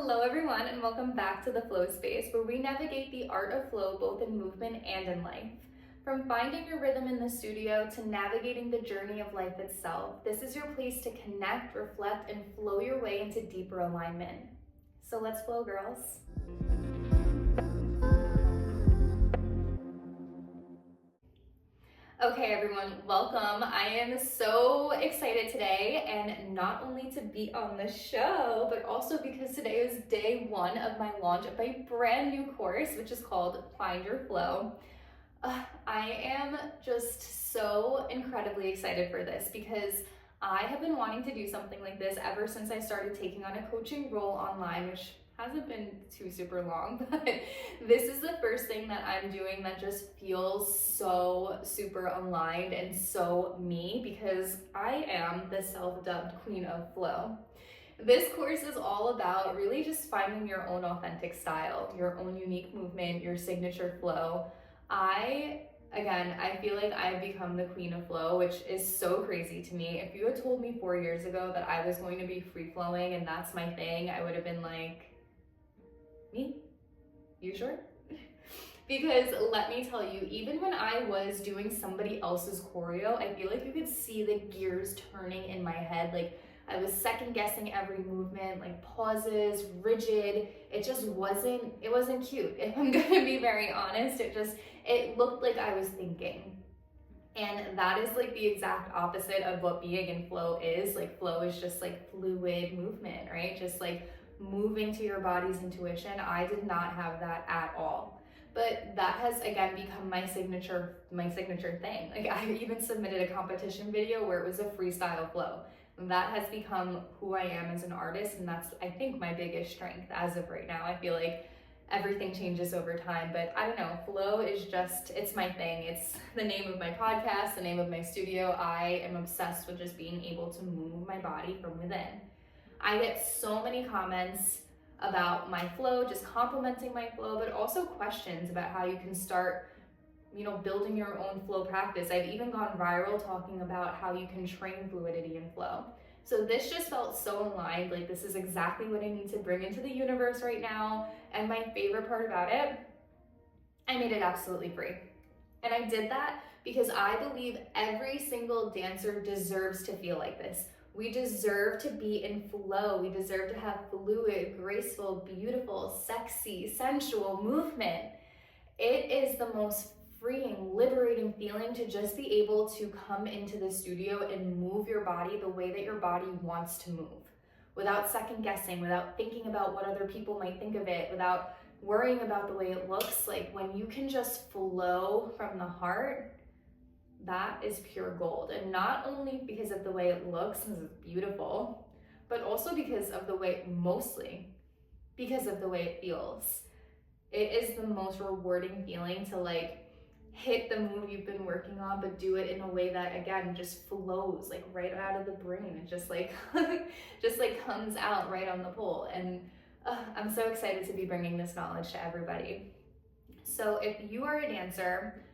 Hello everyone, and welcome back to the Flow Space, where we navigate the art of flow both in movement and in life. From finding your rhythm in the studio to navigating the journey of life itself, this is your place to connect, reflect, and flow your way into deeper alignment. So let's flow, girls. Okay everyone, welcome. I am so excited today, and not only to be on the show, but also because today is day one of my launch of my brand new course, which is called Find Your Flow. I am just so incredibly excited for this because I have been wanting to do something like this ever since I started taking on a coaching role online, which hasn't been too super long, but this is the first thing that I'm doing that just feels so super aligned and so me, because I am the self-dubbed queen of flow. This course is all about really just finding your own authentic style, your own unique movement, your signature flow. I feel like I've become the queen of flow, which is so crazy to me. If you had told me 4 years ago that I was going to be free flowing and that's my thing, I would have been like, me? You sure? Because let me tell you, even when I was doing somebody else's choreo, I feel like you could see the gears turning in my head. Like I was second guessing every movement, like pauses, rigid. It wasn't cute. If I'm gonna be very honest, it looked like I was thinking. And that is like the exact opposite of what being in flow is. Like flow is just like fluid movement, right? Just like moving to your body's intuition. I did not have that at all. But that has again become my signature thing. Like I even submitted a competition video where it was a freestyle flow. That has become who I am as an artist, and that's I think my biggest strength as of right now. I feel like everything changes over time, but I don't know, flow is just, it's my thing. It's the name of my podcast, the name of my studio. I am obsessed with just being able to move my body from within. I get so many comments about my flow, just complimenting my flow, but also questions about how you can start, building your own flow practice. I've even gone viral talking about how you can train fluidity and flow. So this just felt so aligned, like this is exactly what I need to bring into the universe right now. And my favorite part about it, I made it absolutely free. And I did that because I believe every single dancer deserves to feel like this. We deserve to be in flow. We deserve to have fluid, graceful, beautiful, sexy, sensual movement. It is the most freeing, liberating feeling to just be able to come into the studio and move your body the way that your body wants to move, without second guessing, without thinking about what other people might think of it, without worrying about the way it looks. Like when you can just flow from the heart, that is pure gold. And not only because of the way it looks, because it's beautiful, but also mostly because of the way it feels. It is the most rewarding feeling to like hit the move you've been working on, but do it in a way that again just flows like right out of the brain. It just like comes out right on the pole. And I'm so excited to be bringing this knowledge to everybody. So if you are a dancer,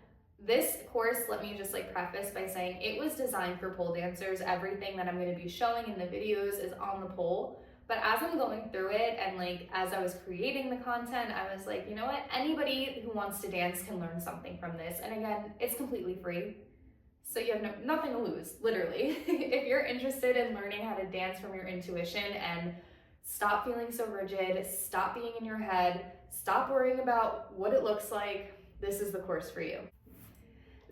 this course, let me just like preface by saying it was designed for pole dancers. Everything that I'm going to be showing in the videos is on the pole. But as I'm going through it and like as I was creating the content, I was like, you know what? Anybody who wants to dance can learn something from this. And again, it's completely free. So you have nothing to lose, literally. If you're interested in learning how to dance from your intuition and stop feeling so rigid, stop being in your head, stop worrying about what it looks like, this is the course for you.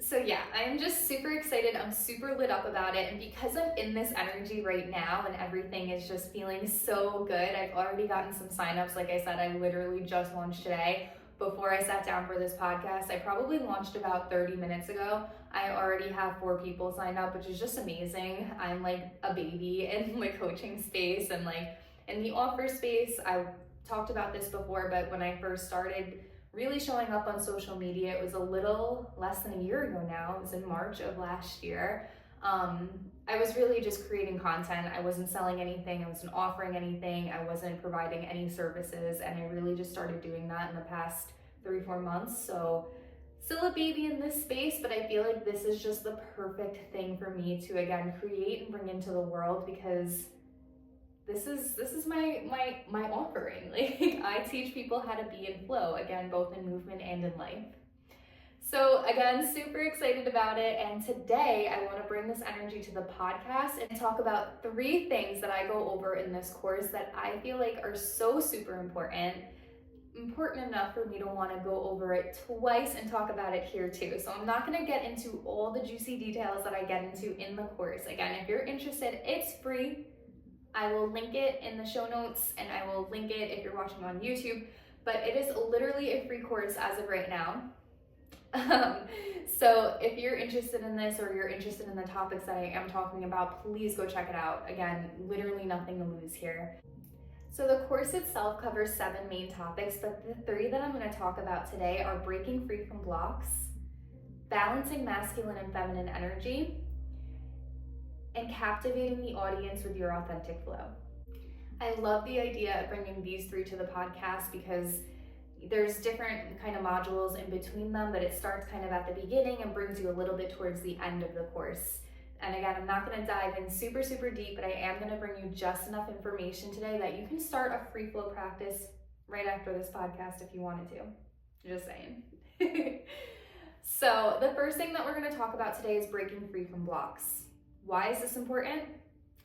So yeah, I'm just super excited. I'm super lit up about it. And because I'm in this energy right now and everything is just feeling so good, I've already gotten some signups. Like I said, I literally just launched today. Before I sat down for this podcast, I probably launched about 30 minutes ago. I already have 4 people signed up, which is just amazing. I'm like a baby in the coaching space and like in the offer space. I've talked about this before, but when I first started really showing up on social media, it was a little less than a year ago now. It was in March of last year. I was really just creating content. I wasn't selling anything. I wasn't offering anything. I wasn't providing any services. And I really just started doing that in the past 3-4 months. So still a baby in this space, but I feel like this is just the perfect thing for me to again create and bring into the world, because this is my offering. Like, I teach people how to be in flow, again, both in movement and in life. So again, super excited about it. And today I want to bring this energy to the podcast and talk about 3 things that I go over in this course that I feel like are so super important enough for me to want to go over it twice and talk about it here too. So I'm not going to get into all the juicy details that I get into in the course. Again, if you're interested, it's free. I will link it in the show notes, and I will link it if you're watching on YouTube, but it is literally a free course as of right now. So if you're interested in this, or you're interested in the topics that I am talking about, please go check it out. Again, literally nothing to lose here. So the course itself covers 7 main topics, but the 3 that I'm going to talk about today are breaking free from blocks, balancing masculine and feminine energy, and captivating the audience with your authentic flow. I love the idea of bringing these 3 to the podcast because there's different kind of modules in between them, but it starts kind of at the beginning and brings you a little bit towards the end of the course. And again, I'm not going to dive in super deep, but I am going to bring you just enough information today that you can start a free flow practice right after this podcast if you wanted to. Just saying. So the first thing that we're going to talk about today is breaking free from blocks. Why is this important?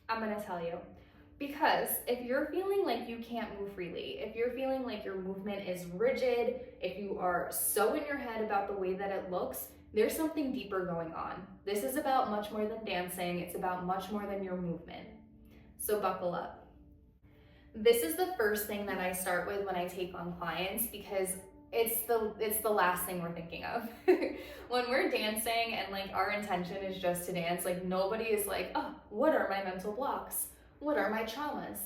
I'm going to tell you. Because if you're feeling like you can't move freely, if you're feeling like your movement is rigid, if you are so in your head about the way that it looks, there's something deeper going on. This is about much more than dancing. It's about much more than your movement. So buckle up. This is the first thing that I start with when I take on clients, because it's the last thing we're thinking of. When we're dancing and like our intention is just to dance, like nobody is like, oh, what are my mental blocks? What are my traumas?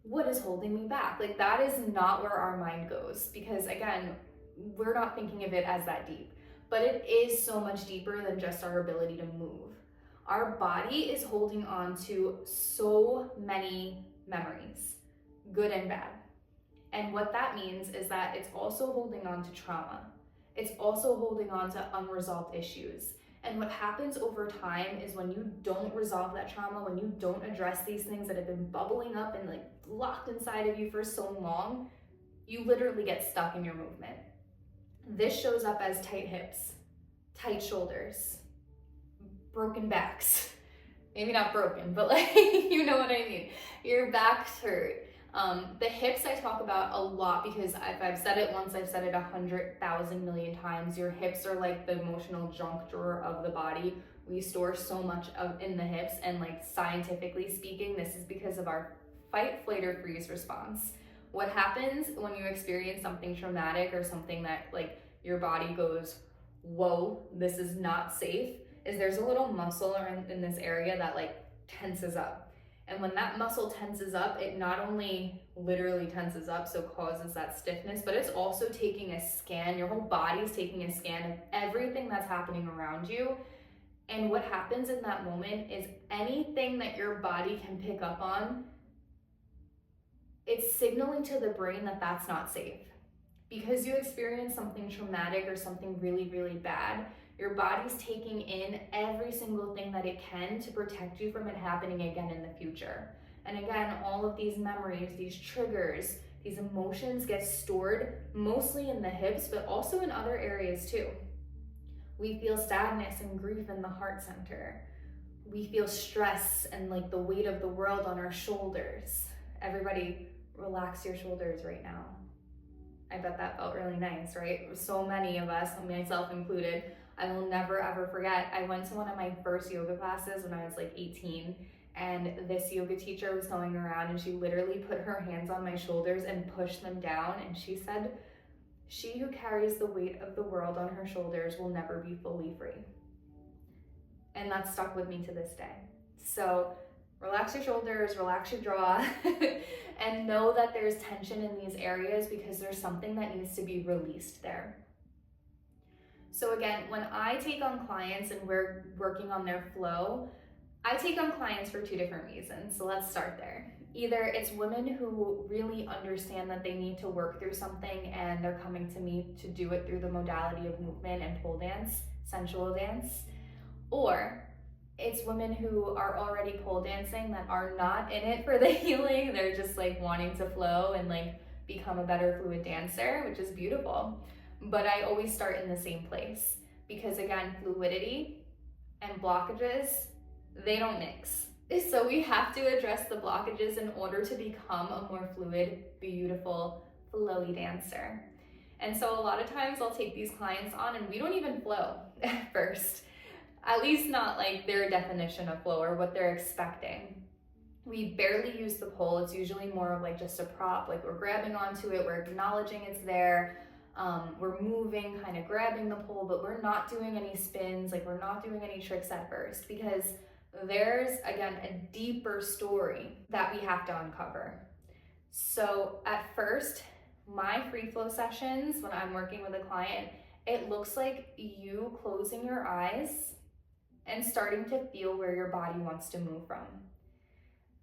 What is holding me back? Like, that is not where our mind goes, because again, we're not thinking of it as that deep, but it is so much deeper than just our ability to move. Our body is holding on to so many memories, good and bad. And what that means is that it's also holding on to trauma. It's also holding on to unresolved issues. And what happens over time is when you don't resolve that trauma, when you don't address these things that have been bubbling up and like locked inside of you for so long, you literally get stuck in your movement. This shows up as tight hips, tight shoulders, broken backs. Maybe not broken, but like, you know what I mean. Your back's hurt. The hips I talk about a lot because if I've said it once, I've said it 100,000 million times. Your hips are like the emotional junk drawer of the body. We store so much in the hips, and like scientifically speaking, this is because of our fight, flight, or freeze response. What happens when you experience something traumatic or something that like your body goes, whoa, this is not safe, is there's a little muscle in this area that like tenses up. And when that muscle tenses up, it not only literally tenses up, so causes that stiffness, but it's also taking a scan. Your whole body is taking a scan of everything that's happening around you. And what happens in that moment is anything that your body can pick up on, it's signaling to the brain that that's not safe. Because you experienced something traumatic or something really bad, your body's taking in every single thing that it can to protect you from it happening again in the future. And again, all of these memories, these triggers, these emotions get stored mostly in the hips, but also in other areas too. We feel sadness and grief in the heart center. We feel stress and like the weight of the world on our shoulders. Everybody relax your shoulders right now. I bet that felt really nice, right? So many of us, myself included, I will never ever forget, I went to one of my first yoga classes when I was like 18, and this yoga teacher was going around and she literally put her hands on my shoulders and pushed them down, and she said, "She who carries the weight of the world on her shoulders will never be fully free." And that stuck with me to this day. So relax your shoulders, relax your jaw, and know that there's tension in these areas because there's something that needs to be released there. So again, when I take on clients and we're working on their flow, I take on clients for 2 different reasons. So let's start there. Either it's women who really understand that they need to work through something and they're coming to me to do it through the modality of movement and pole dance, sensual dance, or It's women who are already pole dancing that are not in it for the healing. They're just like wanting to flow and like become a better fluid dancer, which is beautiful. But I always start in the same place because, again, fluidity and blockages, they don't mix. So we have to address the blockages in order to become a more fluid, beautiful, flowy dancer. And so a lot of times I'll take these clients on and we don't even flow at first. At least not like their definition of flow or what they're expecting. We barely use the pole. It's usually more of like just a prop, like we're grabbing onto it, we're acknowledging it's there, we're moving, kind of grabbing the pole, but we're not doing any spins, like we're not doing any tricks at first, because there's, again, a deeper story that we have to uncover. So at first, my free flow sessions, when I'm working with a client, it looks like you closing your eyes and starting to feel where your body wants to move from.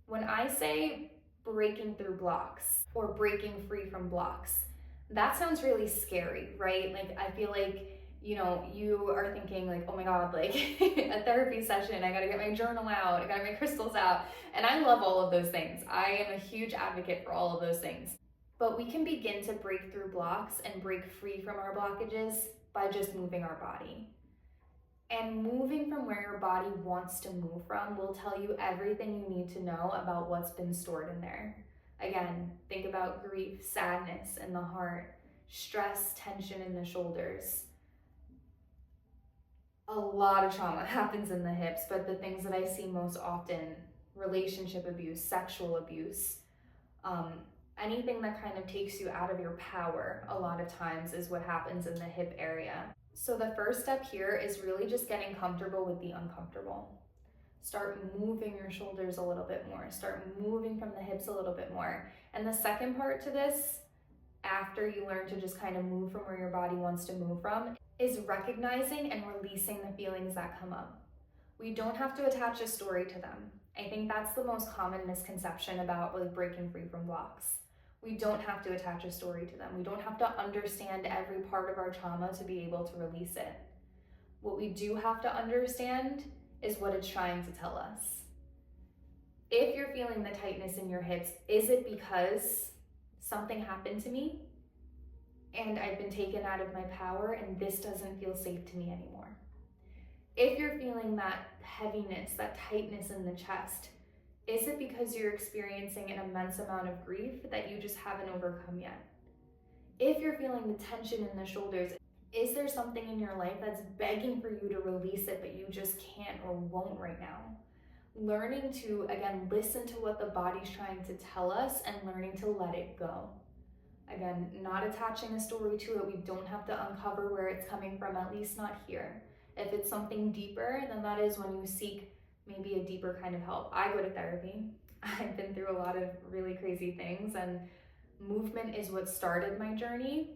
When I say breaking through blocks or breaking free from blocks, that sounds really scary, right? Like, I feel like, you know, you are thinking like, oh my God, like a therapy session, I gotta get my journal out, I gotta get my crystals out. And I love all of those things. I am a huge advocate for all of those things. But we can begin to break through blocks and break free from our blockages by just moving our body. And moving from where your body wants to move from will tell you everything you need to know about what's been stored in there. Again, think about grief, sadness in the heart, stress, tension in the shoulders. A lot of trauma happens in the hips, but the things that I see most often, relationship abuse, sexual abuse, anything that kind of takes you out of your power, a lot of times is what happens in the hip area. So the first step here is really just getting comfortable with the uncomfortable. Start moving your shoulders a little bit more. Start moving from the hips a little bit more. And the second part to this, after you learn to just kind of move from where your body wants to move from, is recognizing and releasing the feelings that come up. We don't have to attach a story to them. I think that's the most common misconception about like breaking free from blocks. We don't have to attach a story to them. We don't have to understand every part of our trauma to be able to release it. What we do have to understand is what it's trying to tell us. If you're feeling the tightness in your hips, is it because something happened to me and I've been taken out of my power and this doesn't feel safe to me anymore? If you're feeling that heaviness, that tightness in the chest, is it because you're experiencing an immense amount of grief that you just haven't overcome yet? If you're feeling the tension in the shoulders, is there something in your life that's begging for you to release it, but you just can't or won't right now? Learning to, again, listen to what the body's trying to tell us and learning to let it go. Again, not attaching a story to it. We don't have to uncover where it's coming from, at least not here. If it's something deeper, then that is when you seek maybe a deeper kind of help. I go to therapy. I've been through a lot of really crazy things, and movement is what started my journey,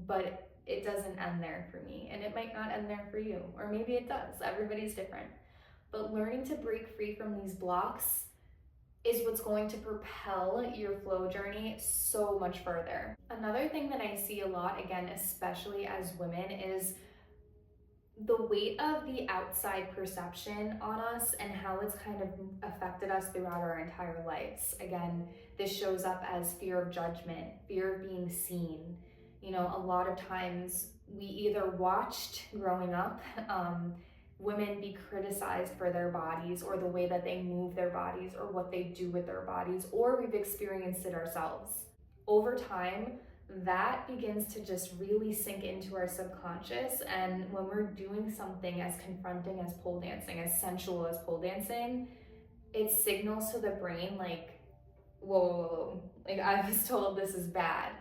but it doesn't end there for me, and it might not end there for you, or maybe it does. Everybody's different. But learning to break free from these blocks is what's going to propel your flow journey so much further. Another thing that I see a lot, again, especially as women, is the weight of the outside perception on us and how it's kind of affected us throughout our entire lives. Again, this shows up as fear of judgment, fear of being seen. You know, a lot of times we either watched growing up women be criticized for their bodies or the way that they move their bodies or what they do with their bodies, or we've experienced it ourselves. Over time, that begins to just really sink into our subconscious, and when we're doing something as confronting as pole dancing, as sensual as pole dancing, it signals to the brain like, whoa, whoa, whoa, like I was told this is bad,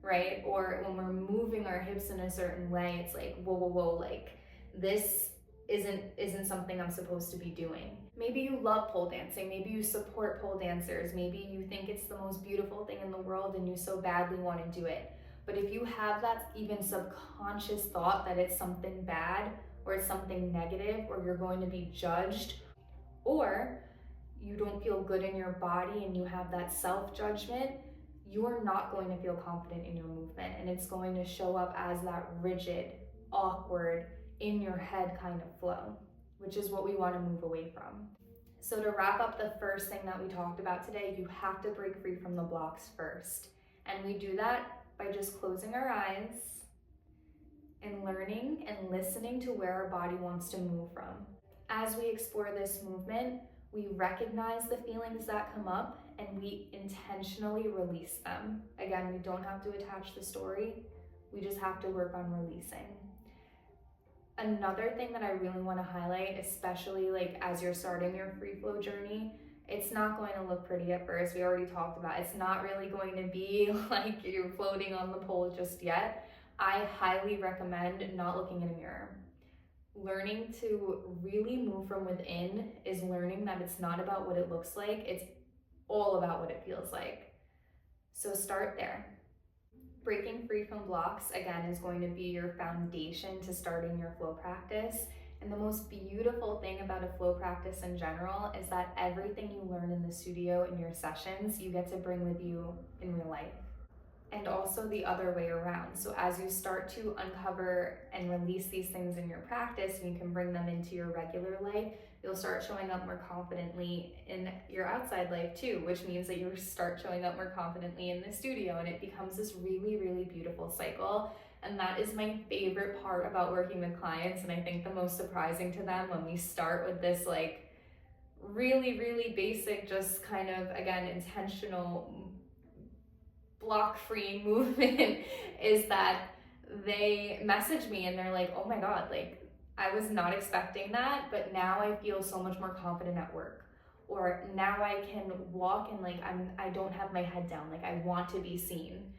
right? Or when we're moving our hips in a certain way, it's like, whoa, whoa, whoa, like this isn't something I'm supposed to be doing. Maybe you love pole dancing, maybe you support pole dancers, maybe you think it's the most beautiful thing in the world and you so badly want to do it. But if you have that even subconscious thought that it's something bad or it's something negative or you're going to be judged, or you don't feel good in your body and you have that self-judgment, you're not going to feel confident in your movement, and it's going to show up as that rigid, awkward, in your head kind of flow. which is what we want to move away from. So to wrap up the first thing that we talked about today, you have to break free from the blocks first. And we do that by just closing our eyes and learning and listening to where our body wants to move from. As we explore this movement, we recognize the feelings that come up and we intentionally release them. Again, we don't have to attach the story, we just have to work on releasing. Another thing that I really want to highlight, especially like as you're starting your free flow journey, it's not going to look pretty at first. We already talked about it's not really going to be like you're floating on the pole just yet. I highly recommend not looking in a mirror. Learning to really move from within is learning that it's not about what it looks like, it's all about what it feels like. So start there. Breaking free from blocks, again, is going to be your foundation to starting your flow practice. And the most beautiful thing about a flow practice in general is that everything you learn in the studio in your sessions, you get to bring with you in real life. And also the other way around. So as you start to uncover and release these things in your practice, and you can bring them into your regular life, you'll start showing up more confidently in your outside life too, which means that you start showing up more confidently in the studio, and it becomes this really, really beautiful cycle. And that is my favorite part about working with clients, and I think the most surprising to them when we start with this like really, really basic, just kind of, again, intentional block-free movement is that they message me and they're like, oh my God, like I was not expecting that, but now I feel so much more confident at work. Or now I can walk and like I don't have my head down, like I want to be seen.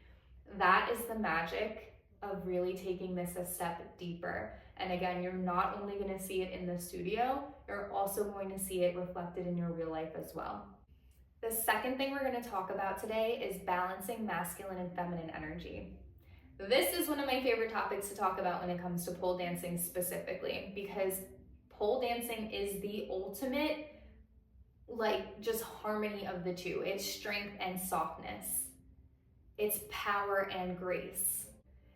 That is the magic of really taking this a step deeper. And again, you're not only going to see it in the studio, you're also going to see it reflected in your real life as well. The second thing we're going to talk about today is balancing masculine and feminine energy. This is one of my favorite topics to talk about when it comes to pole dancing specifically, because pole dancing is the ultimate, like, just harmony of the two. It's strength and softness. It's power and grace.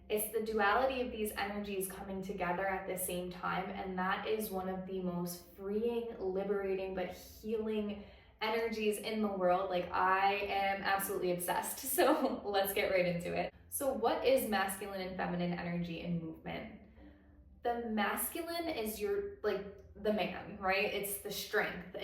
It's the duality of these energies coming together at the same time, and that is one of the most freeing, liberating, but healing energies in the world. Like, I am absolutely obsessed. So let's get right into it. So what is masculine and feminine energy in movement? The masculine is your, like, the man, right? It's the strength.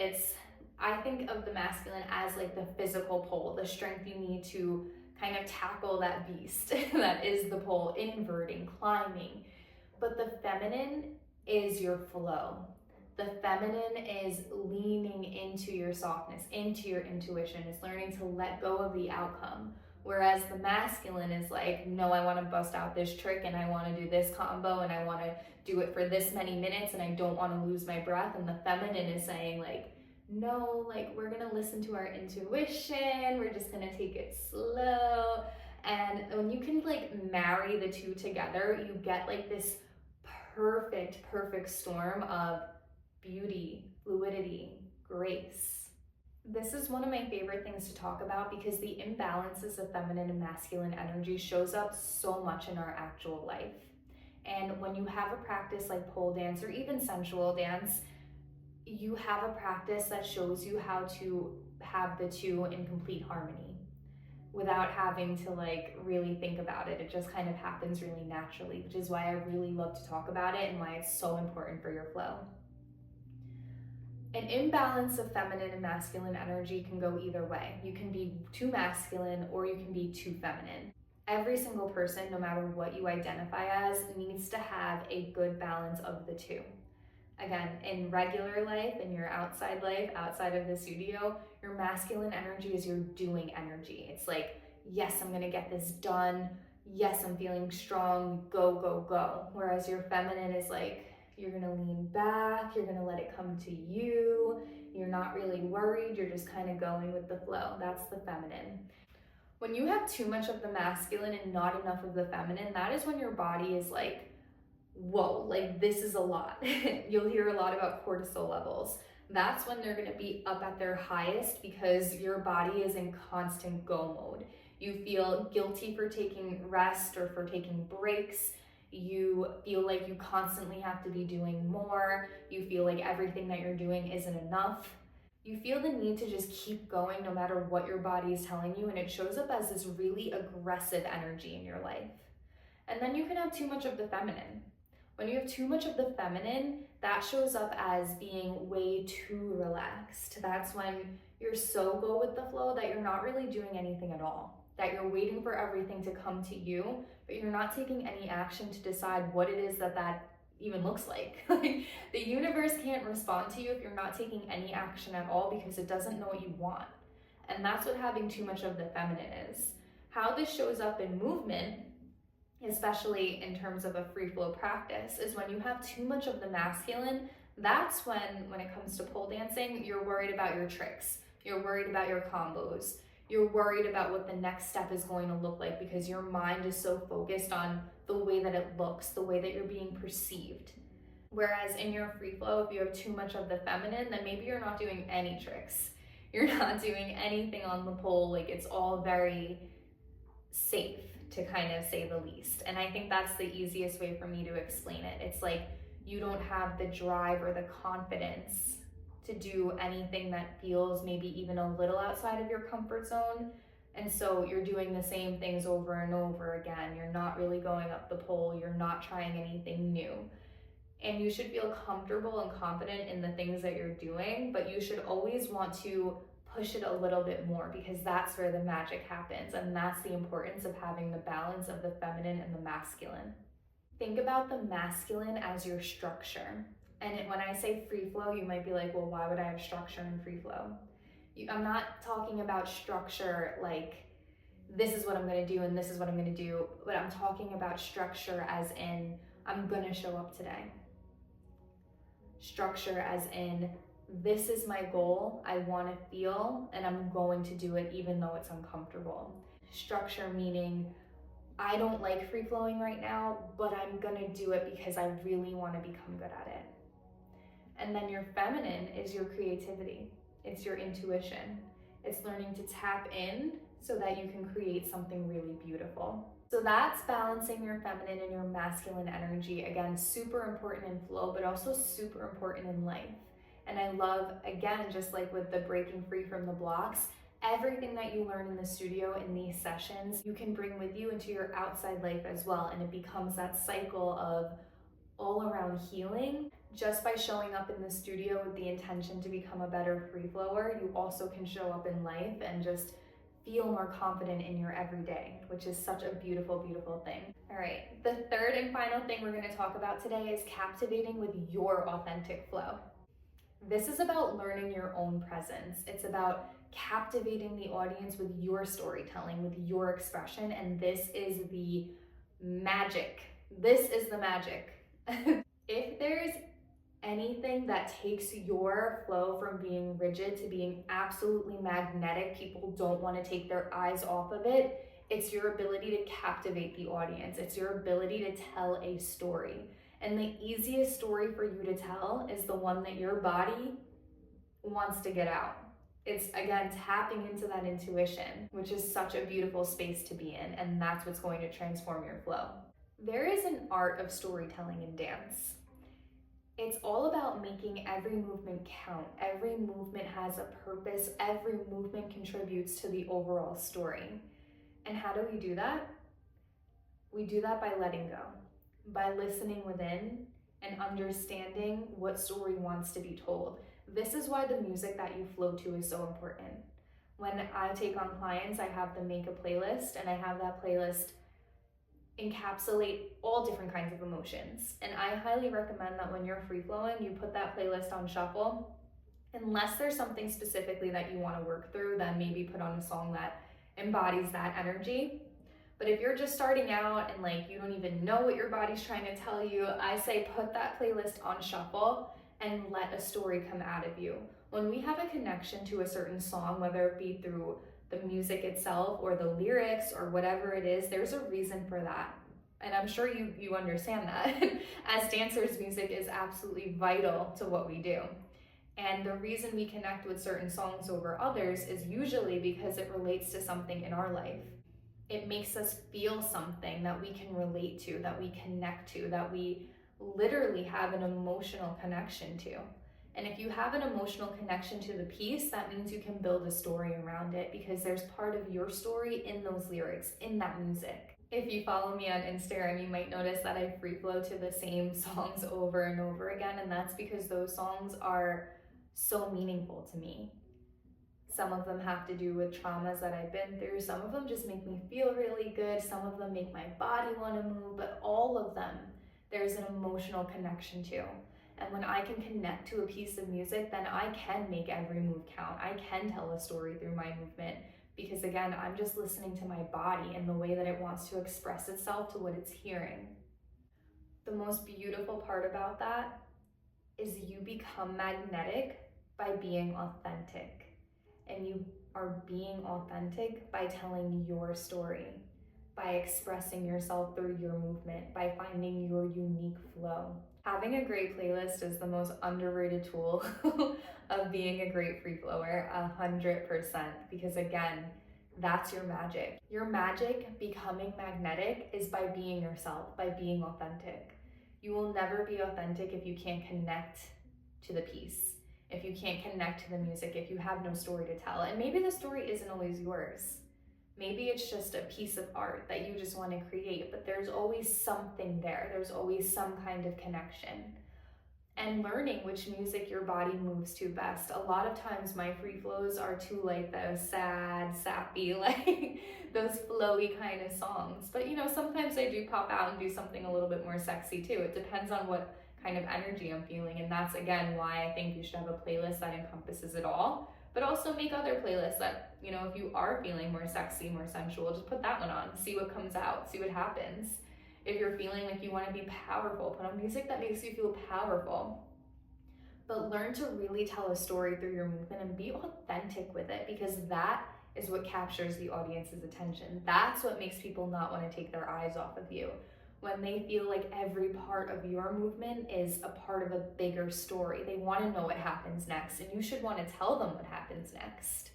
I think of the masculine as like the physical pole, the strength you need to kind of tackle that beast that is the pole, inverting, climbing. But the feminine is your flow. The feminine is leaning into your softness, into your intuition. It's learning to let go of the outcome. Whereas the masculine is like, no, I want to bust out this trick and I want to do this combo and I want to do it for this many minutes and I don't want to lose my breath. And the feminine is saying like, no, like we're going to listen to our intuition. We're just going to take it slow. And when you can like marry the two together, you get like this perfect storm of beauty, fluidity, grace. This is one of my favorite things to talk about because the imbalances of feminine and masculine energy shows up so much in our actual life. And when you have a practice like pole dance or even sensual dance, you have a practice that shows you how to have the two in complete harmony without having to like really think about it. It just kind of happens really naturally, which is why I really love to talk about it and why it's so important for your flow. An imbalance of feminine and masculine energy can go either way. You can be too masculine or you can be too feminine. Every single person, no matter what you identify as, needs to have a good balance of the two. Again, in regular life, in your outside life, outside of the studio, your masculine energy is your doing energy. It's like, yes, I'm gonna get this done. Yes, I'm feeling strong, go, go, go. Whereas your feminine is like, you're gonna lean back, you're gonna let it come to you, you're not really worried, you're just kind of going with the flow. That's the feminine. When you have too much of the masculine and not enough of the feminine, that is when your body is like, whoa, like this is a lot. You'll hear a lot about cortisol levels. That's when they're gonna be up at their highest because your body is in constant go mode. You feel guilty for taking rest or for taking breaks. You feel like you constantly have to be doing more. You feel like everything that you're doing isn't enough. You feel the need to just keep going no matter what your body is telling you, and it shows up as this really aggressive energy in your life. And then you can have too much of the feminine. When you have too much of the feminine, that shows up as being way too relaxed. That's when you're so go with the flow that you're not really doing anything at all, that you're waiting for everything to come to you, but you're not taking any action to decide what it is that even looks like. Like, the universe can't respond to you if you're not taking any action at all, because it doesn't know what you want. And that's what having too much of the feminine is. How this shows up in movement, especially in terms of a free flow practice, is when you have too much of the masculine. That's when it comes to pole dancing, you're worried about your tricks, you're worried about your combos, you're worried about what the next step is going to look like, because your mind is so focused on the way that it looks, the way that you're being perceived. Whereas in your free flow, if you have too much of the feminine, then maybe you're not doing any tricks, you're not doing anything on the pole. Like, it's all very safe, to kind of say the least. And I think that's the easiest way for me to explain it. It's like you don't have the drive or the confidence to do anything that feels maybe even a little outside of your comfort zone. And so you're doing the same things over and over again. You're not really going up the pole. You're not trying anything new. And you should feel comfortable and confident in the things that you're doing, but you should always want to push it a little bit more, because that's where the magic happens. And that's the importance of having the balance of the feminine and the masculine. Think about the masculine as your structure. And when I say free flow, you might be like, well, why would I have structure in free flow? I'm not talking about structure like this is what I'm going to do and this is what I'm going to do, but I'm talking about structure as in I'm going to show up today. Structure as in this is my goal, I want to feel, and I'm going to do it even though it's uncomfortable. Structure meaning I don't like free flowing right now, but I'm gonna do it because I really want to become good at it. And then your feminine is your creativity, it's your intuition, it's learning to tap in so that you can create something really beautiful. So that's balancing your feminine and your masculine energy. Again, super important in flow, but also super important in life. And I love, again, just like with the breaking free from the blocks, everything that you learn in the studio in these sessions, you can bring with you into your outside life as well. And it becomes that cycle of all around healing. Just by showing up in the studio with the intention to become a better free flower, you also can show up in life and just feel more confident in your everyday, which is such a beautiful, beautiful thing. All right, the third and final thing we're going to talk about today is captivating with your authentic flow. This is about learning your own presence. It's about captivating the audience with your storytelling, with your expression, and this is the magic. This is the magic. If there's anything that takes your flow from being rigid to being absolutely magnetic, people don't want to take their eyes off of it, it's your ability to captivate the audience. It's your ability to tell a story. And the easiest story for you to tell is the one that your body wants to get out. It's, again, tapping into that intuition, which is such a beautiful space to be in, and that's what's going to transform your flow. There is an art of storytelling in dance. It's all about making every movement count. Every movement has a purpose. Every movement contributes to the overall story. And how do we do that? We do that by letting go, by listening within and understanding what story wants to be told. This is why the music that you flow to is so important. When I take on clients, I have them make a playlist, and I have that playlist encapsulate all different kinds of emotions. And I highly recommend that when you're free flowing, you put that playlist on shuffle. Unless there's something specifically that you want to work through, then maybe put on a song that embodies that energy. But if you're just starting out and like you don't even know what your body's trying to tell you, I say put that playlist on shuffle and let a story come out of you. When we have a connection to a certain song, whether it be through the music itself or the lyrics or whatever it is, there's a reason for that. And I'm sure you understand that. As dancers, music is absolutely vital to what we do. And the reason we connect with certain songs over others is usually because it relates to something in our life. It makes us feel something that we can relate to, that we connect to, that we literally have an emotional connection to. And if you have an emotional connection to the piece, that means you can build a story around it because there's part of your story in those lyrics, in that music. If you follow me on Instagram, you might notice that I free flow to the same songs over and over again, and that's because those songs are so meaningful to me. Some of them have to do with traumas that I've been through. Some of them just make me feel really good. Some of them make my body want to move, but all of them, there's an emotional connection to. And when I can connect to a piece of music, then I can make every move count. I can tell a story through my movement because, again, I'm just listening to my body and the way that it wants to express itself to what it's hearing. The most beautiful part about that is you become magnetic by being authentic. And you are being authentic by telling your story, by expressing yourself through your movement, by finding your unique flow. Having a great playlist is the most underrated tool of being a great free flower, 100%, because again, that's your magic. Your magic becoming magnetic is by being yourself, by being authentic. You will never be authentic if you can't connect to the piece, if you can't connect to the music, if you have no story to tell. And maybe the story isn't always yours. Maybe it's just a piece of art that you just want to create, but there's always something there. There's always some kind of connection. And learning which music your body moves to best. A lot of times my free flows are too like those sad, sappy, like those flowy kind of songs. But you know, sometimes I do pop out and do something a little bit more sexy too. It depends on what kind of energy I'm feeling. And that's again why I think you should have a playlist that encompasses it all. But also make other playlists that, you know, if you are feeling more sexy, more sensual, just put that one on, see what comes out, see what happens. If you're feeling like you want to be powerful, put on music that makes you feel powerful. But learn to really tell a story through your movement and be authentic with it, because that is what captures the audience's attention. That's what makes people not want to take their eyes off of you. When they feel like every part of your movement is a part of a bigger story. They want to know what happens next, and you should want to tell them what happens next.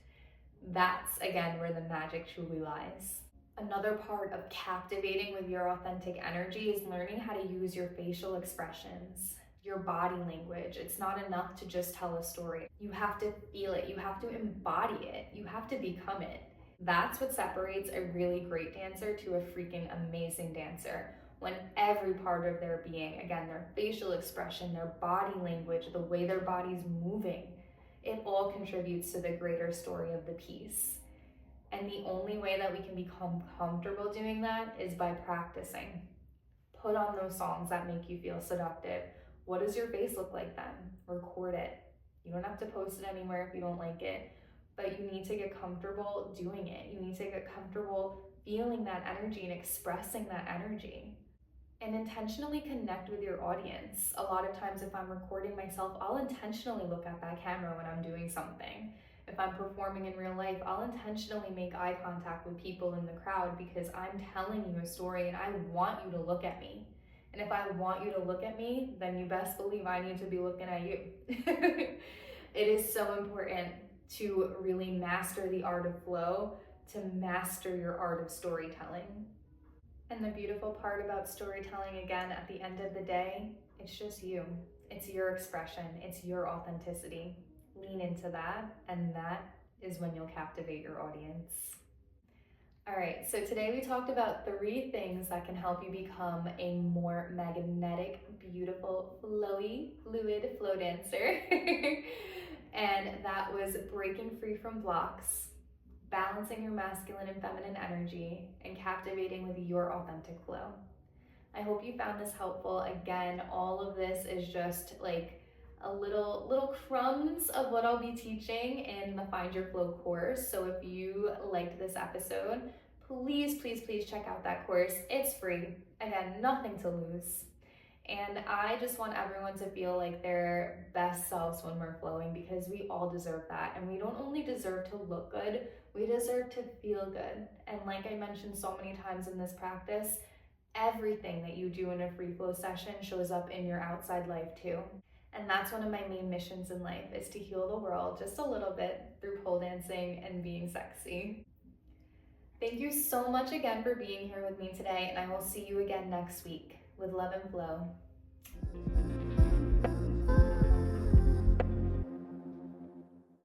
That's, again, where the magic truly lies. Another part of captivating with your authentic energy is learning how to use your facial expressions, your body language. It's not enough to just tell a story. You have to feel it. You have to embody it. You have to become it. That's what separates a really great dancer to a freaking amazing dancer. When every part of their being, again, their facial expression, their body language, the way their body's moving, it all contributes to the greater story of the piece. And the only way that we can become comfortable doing that is by practicing. Put on those songs that make you feel seductive. What does your face look like then? Record it. You don't have to post it anywhere if you don't like it, but you need to get comfortable doing it. You need to get comfortable feeling that energy and expressing that energy. And intentionally connect with your audience. A lot of times if I'm recording myself, I'll intentionally look at that camera when I'm doing something. If I'm performing in real life, I'll intentionally make eye contact with people in the crowd because I'm telling you a story and I want you to look at me. And if I want you to look at me, then you best believe I need to be looking at you. It is so important to really master the art of flow, to master your art of storytelling. And the beautiful part about storytelling, again, at the end of the day, it's just you. It's your expression. It's your authenticity. Lean into that, and that is when you'll captivate your audience. All right, so today we talked about 3 things that can help you become a more magnetic, beautiful, flowy, fluid flow dancer. And that was breaking free from blocks, balancing your masculine and feminine energy, and captivating with your authentic flow. I hope you found this helpful. Again, all of this is just like a little crumbs of what I'll be teaching in the Find Your Flow course. So if you liked this episode, please check out that course. It's free. Again, nothing to lose. And I just want everyone to feel like their best selves when we're flowing, because we all deserve that. And we don't only deserve to look good, we deserve to feel good. And like I mentioned so many times in this practice, everything that you do in a free flow session shows up in your outside life too. And that's one of my main missions in life, is to heal the world just a little bit through pole dancing and being sexy. Thank you so much again for being here with me today, and I will see you again next week with love and flow.